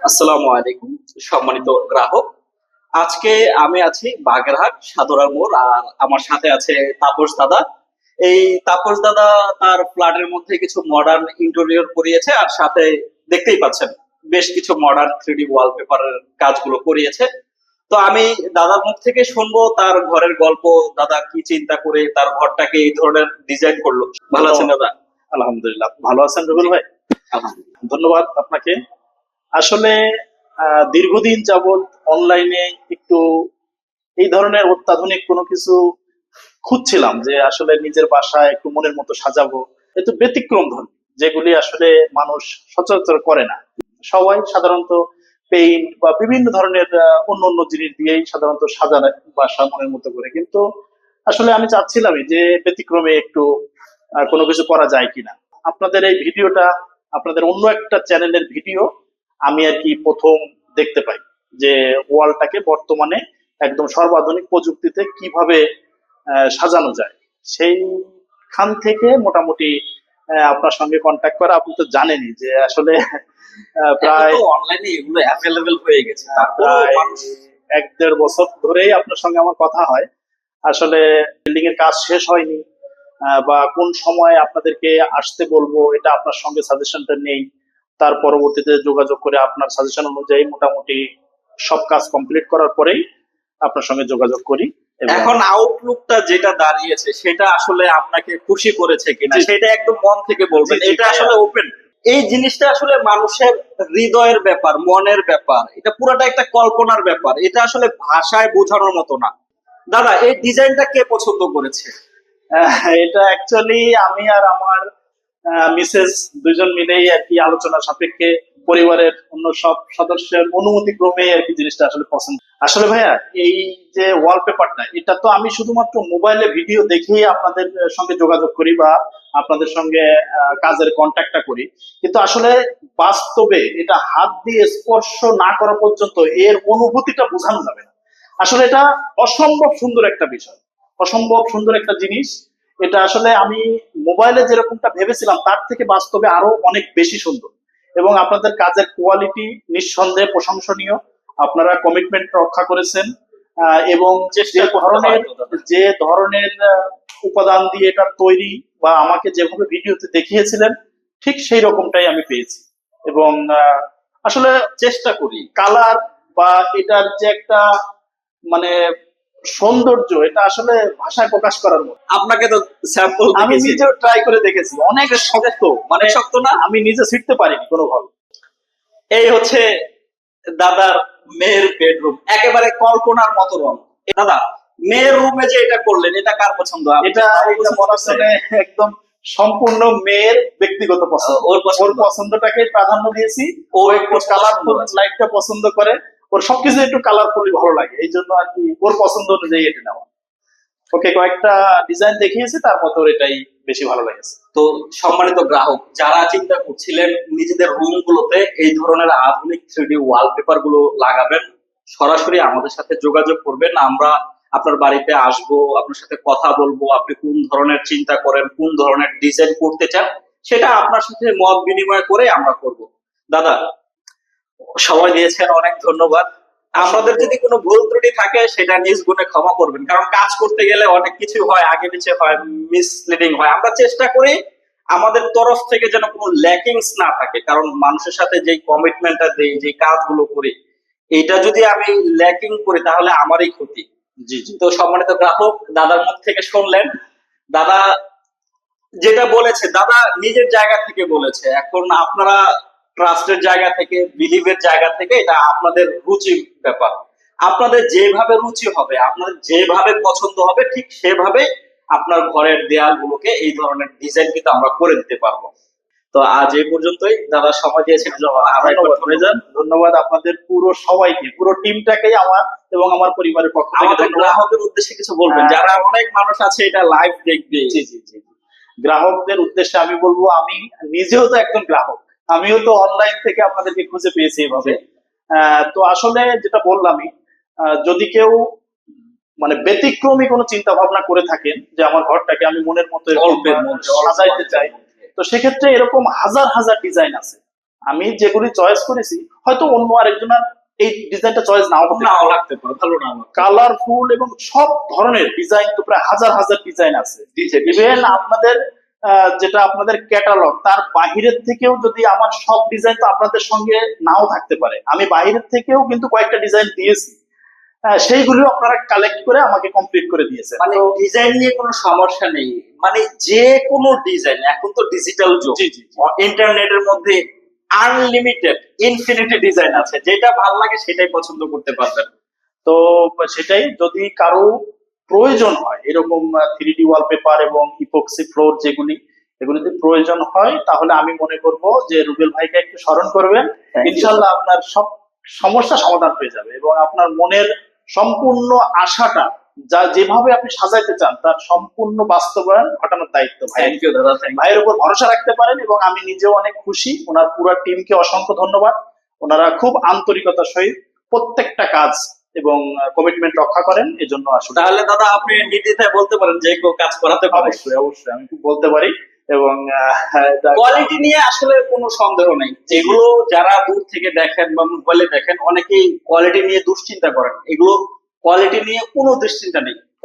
আসসালামু আলাইকুম সম্মানিত গ্রাহক। আজকে আমি আছি বাগেরহাট সাদরা মোড়, আর আমার সাথে আছে তাপস দাদা। এই তাপস দাদা তার ফ্ল্যাটের মধ্যে কিছু মডার্ন ইন্টেরিয়র করিয়েছে, আর সাথে দেখতেই পাচ্ছেন বেশ কিছু মডার্ন 3D ওয়ালপেপারের কাজগুলো করিয়েছে। তো আমি দাদার মুখ থেকে শুনবো তার ঘরের গল্প। দাদা কি চিন্তা করে তার ঘরটাকে এই ধরনের ডিজাইন করলো। ভালো আছেন দাদা? আলহামদুলিল্লাহ, ভালো আছেন রবিউল ভাই? আলহামদুলিল্লাহ। ধন্যবাদ আপনাকে। আসলে দীর্ঘদিন যাবৎ অনলাইনে একটু এই ধরনের অত্যাধুনিক কোনো কিছু খুঁজছিলাম, যে আসলে নিজের বাসায় একটু মনের মতো সাজাবো, একটু ব্যতিক্রম ধর্মী, যেগুলি আসলে মানুষ সচরাচর করে না। সবাই সাধারণত পেইন্ট বা বিভিন্ন ধরনের অন্য অন্য জিনিস দিয়েই সাধারণত সাজানো বাসা মনের মতো করে, কিন্তু আসলে আমি চাচ্ছিলামই যে ব্যতিক্রমে একটু কোনো কিছু করা যায় কিনা। আপনাদের এই ভিডিওটা, আপনাদের অন্য একটা চ্যানেলের ভিডিও আমি আর কি প্রথম দেখতে পাই, যে ওয়ালটাকে বর্তমানে একদম সর্বাধুনিক প্রযুক্তিতে কিভাবে সাজানো যায়। সেইখান থেকে মোটামুটি আপনার সঙ্গে কন্ট্যাক্ট করা। আপনি তো জানেনই যে আসলে প্রায় অনলাইনে এগুলো অ্যাভেলেবেল হয়ে গেছে, তারপরেও প্রায় মানুষ 1-1.5 বছর ধরেই আপনার সঙ্গে আমার কথা হয়। আসলে বিল্ডিং এর কাজ শেষ হয়নি, বা কোন সময় আপনাদেরকে আসতে বলবো এটা আপনার সঙ্গে সাজেশনটা নেই। তার পরবর্তীতে যোগাযোগ করে আপনার সাজেশন অনুযায়ী মোটামুটি সব কাজ কমপ্লিট করার পরেই আপনার সঙ্গে যোগাযোগ করি। এবং এখন আউটলুকটা যেটা দাঁড়িয়েছে সেটা আসলে আপনাকে খুশি করেছে কিনা জি, সেটা একদম মন থেকে বলবেন। জি, জি, এটা ভাইয়া। আসলে ওপেন, এই জিনিসটা আসলে মানুষের হৃদয়ের ব্যাপার, মনের ব্যাপার। এটা পুরাটা একটা কল্পনার ব্যাপার, এটা আসলে ভাষায় বোঝানোর মতো না। দাদা, এই ডিজাইনটা কে পছন্দ করেছে? এটা অ্যাকচুয়ালি আমি আর আমার মিসেস দুজন মিলেই আর কি আলোচনা সাপেক্ষে পরিবারের অন্য সব সদস্যের অনুমতি ক্রমে আর কি জিনিসটা আসলে পছন্দ। আসলে ভাইয়া, এই যে ওয়ালপেপারটা, এটা তো আমি শুধুমাত্র মোবাইলে ভিডিও দেখেই আপনাদের সঙ্গে যোগাযোগ করি বা আপনাদের সঙ্গে কাজের কন্ট্যাক্টটা করি, কিন্তু আসলে বাস্তবে এটা হাত দিয়ে স্পর্শ না করা পর্যন্ত এর অনুভূতিটা বোঝানো যাবে না। আসলে এটা অসম্ভব সুন্দর একটা বিষয়, অসম্ভব সুন্দর একটা জিনিস। এটা আসলে আমি মোবাইলে যেরকমটা ভেবেছিলাম তার থেকে বাস্তবে আরো অনেক বেশি সুন্দর। এবং আপনাদের কাজের কোয়ালিটি নিঃসন্দেহে প্রশংসনীয়। আপনারা কমিটমেন্ট রক্ষা করেছেন, এবং চেষ্টা করতে হয় তো দাদা। যে ধরনের উপাদান দিয়ে এটা তৈরি বা আমাকে যেভাবে ভিডিওতে দেখিয়েছিলেন ঠিক সেই রকমটাই আমি পেয়েছি। এবং আসলে চেষ্টা করি। কালার বা এটার যে একটা মানে সৌন্দর্য, এটা আসলে ভাষায় প্রকাশ করার মতো। আপনাকে তো স্যাম্পল আমি নিজেও ট্রাই করে দেখেছি, অনেক শক্ত, মানে শক্ত না? আমি নিজে শিখতে পারিনি কোনোভাবে। এই হচ্ছে দাদার মেয়ের বেডরুম, একেবারে কল্পনার মতো রং। দাদা, মেয়ের রুমে যে এটা করলেন, এটা কার পছন্দ? এটা এটা বলা চলে একদম সম্পূর্ণ মেয়ের ব্যক্তিগত পছন্দ। ওর ওর পছন্দ। পছন্দটাকে প্রাধান্য দিয়েছি। ও ওর একটু পছন্দ কালারফুল আছে। লাইফটা পছন্দ করে, ওর সবকিছু একটু কালারফুলি ভালো লাগে, এই জন্য আর কি ওর পছন্দ অনুযায়ী এটা নেওয়া। ওকে কয়েকটা ডিজাইন দেখিয়েছি, তার মধ্যে ওর এটাই বেশি ভালো লেগেছে। তো সম্মানিত গ্রাহক, যারা চিন্তা করছিলেন নিজেদের রুম গুলোতে এই ধরনের আধুনিক 3D ওয়ালপেপার গুলো লাগাবেন, সরাসরি আমাদের সাথে যোগাযোগ করবেন। আমরা আপনার বাড়িতে আসবো, আপনার সাথে কথা বলবো। আপনি কোন ধরনের চিন্তা করেন, কোন ধরনের ডিজাইন করতে চান, সেটা আপনার সাথে মত বিনিময় করে আমরা করব। দাদা, সময় দিয়েছেন, অনেক ধন্যবাদ। আমাদের যদি কোনো ভুল ত্রুটি থাকে সেটা নিজ গুণে ক্ষমা করবেন, কারণ কাজ করতে গেলে অনেক কিছু হয়, আগে পিছে হয়, মিসলিডিং হয়। আমরা চেষ্টা করি আমাদের তরফ থেকে যেন কোনো ল্যাকিংস না থাকে, কারণ মানুষের সাথে যে কমিটমেন্টটা দেই, যে কাজগুলো করি, এটা যদি আমি ল্যাকিং করি তাহলে আমারই ক্ষতি। জি, জি। তো সম্মানিত গ্রাহক, দাদার মুখ থেকে শুনলেন। দাদা যেটা বলেছে, দাদা নিজের জায়গা থেকে বলেছে। এখন আপনারা ট্রাস্টের জায়গা থেকে, বিলিভের জায়গা থেকে, এটা আপনাদের রুচি ব্যাপার। আপনাদের যেভাবে রুচি হবে, আপনাদের যেভাবে পছন্দ হবে, ঠিক সেভাবে আপনার ঘরের দেয়ালগুলোকে এই ধরনের ডিজাইন কিন্তু আমরা করে দিতে পারবো। তো আজ এই পর্যন্তই। দাদা সময় দিয়েছেন, ধন্যবাদ ভাইজান, ধন্যবাদ আপনাদের পুরো সবাইকে, পুরো টিমটাকেই আমার এবং আমার পরিবারের পক্ষ থেকে আমাদের ধন্যবাদ। গ্রাহকের উদ্দেশ্যে কিছু বলবেন, যারা অনেক মানুষ আছে এটা লাইভ দেখবে। জি, জি, জি। গ্রাহকদের উদ্দেশ্যে আমি বলবো, আমি নিজেও তো একজন গ্রাহক, আমিও তো অনলাইন থেকে আপনাদেরকে খুঁজে পেয়েছি এভাবে। তো আসলে যেটা বললামই, যদি কেউ মানে ব্যতিক্রমী কোনো চিন্তা ভাবনা করে থাকেন যে আমার ঘরটাকে আমি মনের মতো এরকম অল্পের মধ্যে সাজাইতে চাই, তো সেক্ষেত্রে এরকম হাজার হাজার ডিজাইন আছে। আমি যেগুলি চয়েস করেছি হয়তো অন্য আরেকজনের এই ডিজাইনটা চয়েস নাও হতে নাও লাগতে পারে, ভালো নাও লাগতে পারে। কালারফুল এবং সব ধরনের ডিজাইন তো প্রায় হাজার হাজার ডিজাইন আছে। ইভেন আপনাদের যেটা আপনাদের ক্যাটালগ তার বাহিরের থেকেও যদি আমার সব ডিজাইন তো আপনাদের সঙ্গে নাও থাকতে পারে, আমি বাহিরের থেকেও কিন্তু কয়েকটা ডিজাইন দিয়েছি, সেইগুলিও আপনারা কালেক্ট করে আমাকে কমপ্লিট করে দিয়েছেন। মানে ডিজাইন নিয়ে কোনো সমস্যা নেই, মানে যে কোনো ডিজাইন, এখন তো ডিজিটাল যুগ, জি জি ইন্টারনেটের মধ্যে আনলিমিটেড ইনফিনিটি ডিজাইন আছে, যেটা ভালো লাগে সেটাই পছন্দ করতে পারবেন। তো সেটাই, যদি কারো প্রয়োজন হয় এরকম 3D ওয়ালপেপার এবং ইপক্সি ফ্লোর যেগুলি, এগুলি যদি প্রয়োজন হয় তাহলে আমি মনে করব যে রুবেল ভাইকে একটু স্মরণ করবেন, Thank you, ইনশাল্লাহ আপনার সব সমস্যা সমাধান হয়ে যাবে এবং আপনার মনের সম্পূর্ণ আশাটা যা যেভাবে আপনি সাজাইতে চান তার সম্পূর্ণ বাস্তবায়ন ঘটানোর দায়িত্ব ভাই। থ্যাংক ইউ দাদা, থ্যাংক ভাইয়ের উপর ভরসা রাখতে পারেন এবং আমি নিজেও অনেক খুশি। ওনার পুরো টিমকে অসংখ্য ধন্যবাদ। ওনারা খুব আন্তরিকতার সহিত প্রত্যেকটা কাজ এবং কমিটমেন্ট রক্ষা করেন, এজন্য আসলে তাহলে দাদা আপনি নির্দ্বিধায় বলতে পারেন যে কেউ কাজ করাতে পারে। অবশ্যই অবশ্যই আমি খুব বলতে পারি এবং কোয়ালিটি নিয়ে আসলে কোনো সন্দেহ নেই, যেগুলো যারা দূর থেকে দেখেন বা মোবাইলে দেখেন অনেকেই কোয়ালিটি নিয়ে দুশ্চিন্তা করেন, এগুলো কোয়ালিটি নিয়ে কোনো দুশ্চিন্তা নেই।